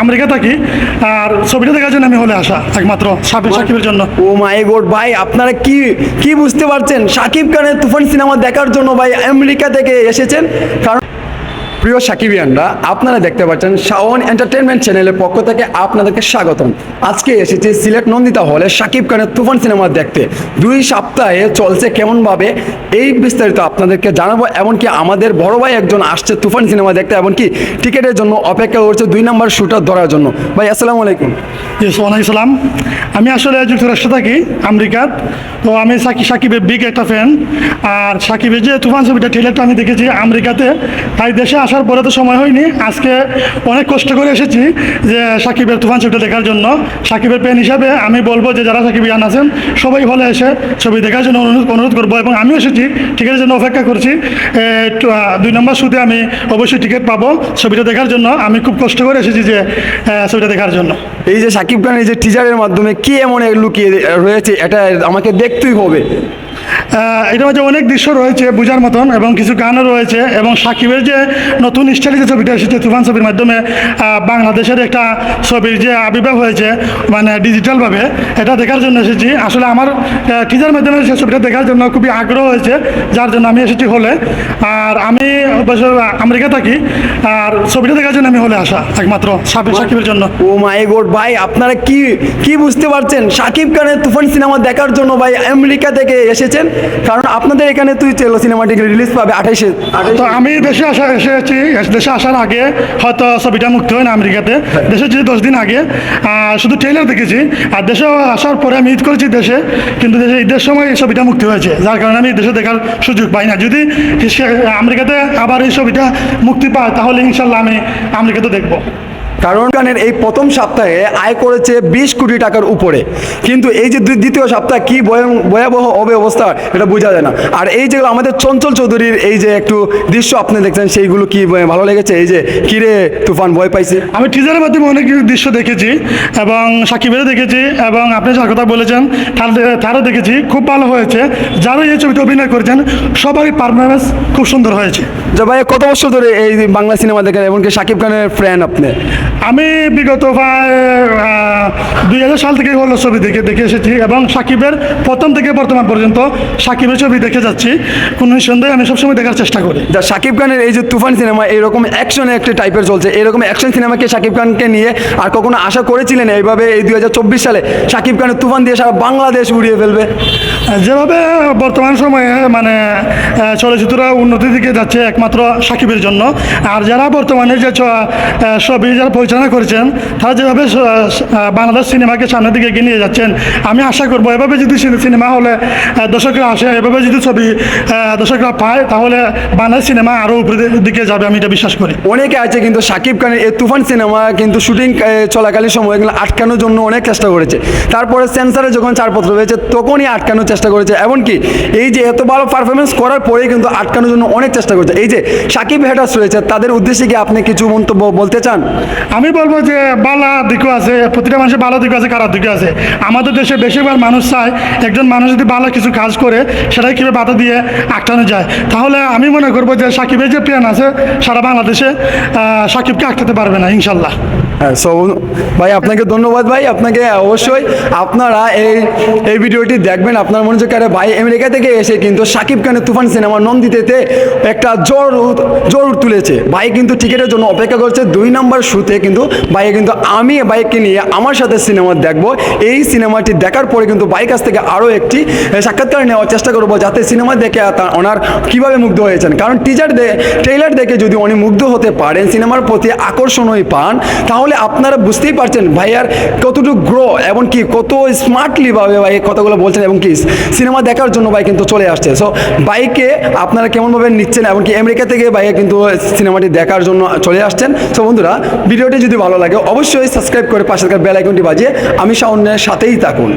America থাকি, আর ছবিটা দেখার জন্য আমি হলে আসা একমাত্র সাকিবের জন্য। ও মাই গড ভাই, আপনারা কি কি বুঝতে পারছেন? শাকিব খানের তুফান সিনেমা দেখার জন্য ভাই আমেরিকা থেকে এসেছেন। কারণ প্রিয় সাকিবিয়ানরা, আপনারা দেখতে পাচ্ছেন শাওন এন্টারটেনমেন্ট চ্যানেলের পক্ষ থেকে আপনাদেরকে স্বাগতম। আজকে এসেছি সিলেট নন্দিতা হলে শাকিব খানের তুফান সিনেমা দেখতে। 2 সপ্তাহে চলছে কেমনভাবে এই বিস্তারিত আপনাদেরকে জানাবো। এমনকি আমাদের বড় ভাই একজন আসছে তুফান সিনেমা দেখতে, এমনকি টিকিটের জন্য অপেক্ষা করছে 2 নম্বর শুটার ধরার জন্য। ভাই আসসালামু আলাইকুম। ওয়ালাইকুম আসসালাম। আমি আসলে যুক্তরাষ্ট্রে থাকি, আমেরিকার। তো আমি সাকিবের বিগ একটা ফ্যান। আর সাকিবের যে তুফান ছবিটা ট্রেলারটা আমি দেখেছি আমেরিকাতে, তাই দেশে আসার পরে তো সময় হয়নি। আজকে অনেক কষ্ট করে এসেছি যে সাকিবের তুফান ছবিটা দেখার জন্য। সাকিবের ফ্যান হিসাবে আমি বলবো যে যারা সাকিবিয়ান আছেন সবাই হলে এসে ছবি দেখার জন্য অনুরোধ করবো। এবং আমিও এসেছি, টিকিটের জন্য অপেক্ষা করছি। 2 নম্বর শুতে আমি অবশ্যই টিকিট পাবো ছবিটা দেখার জন্য। আমি খুব কষ্ট করে এসেছি যে ছবিটা দেখার জন্য। এই যে শাকিব খানের এই যে টিজারের মাধ্যমে কি এমন লুকিয়ে রয়েছে, এটা আমাকে দেখতেই হবে। এটার মধ্যে অনেক দৃশ্য রয়েছে বোঝার মতন, এবং কিছু গানও রয়েছে। এবং সাকিবের যে নতুন স্টাইলে যে ছবিটা এসেছে তুফান ছবির মাধ্যমে, বাংলাদেশের একটা ছবির যে আবির্ভাব হয়েছে মানে ডিজিটালভাবে, এটা দেখার জন্য এসেছি। আসলে আমার টিজার মাধ্যমে সে ছবিটা দেখার জন্য খুবই আগ্রহ হয়েছে, যার জন্য আমি এসেছি হলে। আর আমি অবশ্য আমেরিকা থাকি, আর ছবিটা দেখার জন্য আমি হলে আসা একমাত্র সাকিবের জন্য। ও মাই গড ভাই, আপনারা কি কি বুঝতে পারছেন? শাকিব খানের তুফান সিনেমা দেখার জন্য ভাই আমেরিকা থেকে এসেছেন। কারণ আপনাদের এখানে তুই সিনেমাটি রিলিজ পাবে 28-এ। তো আমি দেশে এসেছি। দেশে আসার আগে হয়তো ছবিটা মুক্তি হয় না আমেরিকাতে। দেশে যে 10 দিন আগে শুধু ট্রেলার দেখেছি। আর দেশে আসার পরে আমি ঈদ করেছি দেশে, কিন্তু দেশে ঈদের সময় এই ছবিটা মুক্তি হয়েছে, যার কারণে আমি দেশে দেখার সুযোগ পাই না। যদি আমেরিকাতে আবার এই ছবিটা মুক্তি পায় তাহলে ইনশাল্লাহ আমি আমেরিকাতে দেখবো। কারণ খানের এই প্রথম সপ্তাহে আয় করেছে 20 কোটি টাকার উপরে, কিন্তু এই যে দ্বিতীয় সপ্তাহ কি ভয়াবহ হবে অবস্থা, এটা বোঝা যায় না। আর এই যেগুলো আমাদের চঞ্চল চৌধুরীর এই যে একটু দৃশ্য আপনি দেখছেন, সেইগুলো কি ভালো লেগেছে? এই যে কিরে তুফান ভয় পাইছে। আমি টিজারের মাধ্যমে অনেক দৃশ্য দেখেছি, এবং সাকিবেরও দেখেছি, এবং আপনি যার কথা বলেছেন তারও দেখেছি। খুব ভালো হয়েছে। যারা এই ছবিতে অভিনয় করেছেন সবারই পারফরমেন্স খুব সুন্দর হয়েছে। যে ভাই কত বছর ধরে এই বাংলা সিনেমা দেখেন, এমনকি সাকিব খানের ফ্যান আপনি? আমি বিগত প্রায় 2000 সাল থেকে হলো ছবি দেখে এসেছি, এবং সাকিবের প্রথম থেকে বর্তমান পর্যন্ত সাকিবের ছবি দেখে যাচ্ছি। কোনো সন্দেহে আমি সবসময় দেখার চেষ্টা করি। যা সাকিব খানের এই যে তুফান সিনেমা এরকম অ্যাকশন একটা টাইপের চলছে, এরকম অ্যাকশন সিনেমাকে সাকিব খানকে নিয়ে আর কখনো আশা করেছিলেন এইভাবে এই 2024 সালে সাকিব খানের তুফান দিয়ে সারা বাংলাদেশ উড়িয়ে ফেলবে? যেভাবে বর্তমান সময়ে মানে চলচ্চিত্র উন্নতির দিকে যাচ্ছে একমাত্র সাকিবের জন্য। আর যারা বর্তমানে যে ছবি যারা পরিচালনা করেছেন, তারা যেভাবে বাংলাদেশ সিনেমাকে সামনের দিকে এগিয়ে নিয়ে যাচ্ছেন, আমি আশা করবো এভাবে যদি সিনেমা হলে দর্শকরা আসে, এভাবে যদি ছবি দর্শকরা পায়, তাহলে বাংলাদেশ সিনেমা আরও উপরের দিকে যাবে, আমি এটা বিশ্বাস করি। অনেকে আছে কিন্তু সাকিব খানের এই তুফান সিনেমা কিন্তু শুটিং চলাকালীন সময় এগুলো আটকানোর জন্য অনেক চেষ্টা করেছে। তারপরে সেন্সারে যখন ছাড়পত্র হয়েছে তখনই আটকানোর চেষ্টা করেছে, এমনকি এই যে এত ভালো পারফরমেন্স করার পরে কিন্তু আটকানোর জন্য অনেক চেষ্টা করেছে। এই যে সাকিব হেটার্স রয়েছে, তাদের উদ্দেশ্যে কি আপনি কিছু মন্তব্য বলতে চান? আমি বলবো যে ভালো দিকও আছে, প্রতিটা মানুষের ভালো দিকও আছে, খারাপ দিকও আছে। আমাদের দেশে বেশিরভাগ মানুষ চায় একজন মানুষ যদি ভালো কিছু কাজ করে সেটাই কীভাবে বাধা দিয়ে আটকানো যায়। তাহলে আমি মনে করবো যে সাকিবের যে প্ল্যান আছে সারা বাংলাদেশে সাকিবকে আটকাতে পারবে না ইনশাল্লাহ। হ্যাঁ, সো ভাই আপনাকে ধন্যবাদ। ভাই আপনাকে অবশ্যই আপনারা এই ভিডিওটি দেখবেন, আপনার মনোযোগ কারে। ভাই আমেরিকা থেকে এসে কিন্তু সাকিব খানের তুফান সিনেমা নন্দিতেতে একটা জোর তুলেছে। ভাই কিন্তু টিকিটের জন্য অপেক্ষা করছে 2 নম্বর শুতে। কিন্তু ভাই কিন্তু আমি বাইককে নিয়ে আমার সাথে সিনেমা দেখবো। এই সিনেমাটি দেখার পরে কিন্তু বাইক কাছ থেকে আরও একটি সাক্ষাৎকার নেওয়ার চেষ্টা করবো, যাতে সিনেমা দেখে ওনার কীভাবে মুগ্ধ হয়েছেন। কারণ ট্রেলার দেখে যদি উনি মুগ্ধ হতে পারেন, সিনেমার প্রতি আকর্ষণই পান, তাহলে আপনারা বুঝতেই পারছেন ভাইয়ার কতটুকু গ্রো, এমনকি কত স্মার্টলি ভাবে ভাই কথাগুলো বলছেন, এবং কি সিনেমা দেখার জন্য ভাই কিন্তু চলে আসছে। সো বাইকে আপনারা কেমনভাবে নিচ্ছেন, এমনকি আমেরিকা থেকে ভাইয়া কিন্তু সিনেমাটি দেখার জন্য চলে আসছেন। সো বন্ধুরা, ভিডিওটি যদি ভালো লাগে অবশ্যই সাবস্ক্রাইব করে পাশে থাকা বেল আইকনটি বাজিয়ে আমি শাওনের সাথেই থাকুন।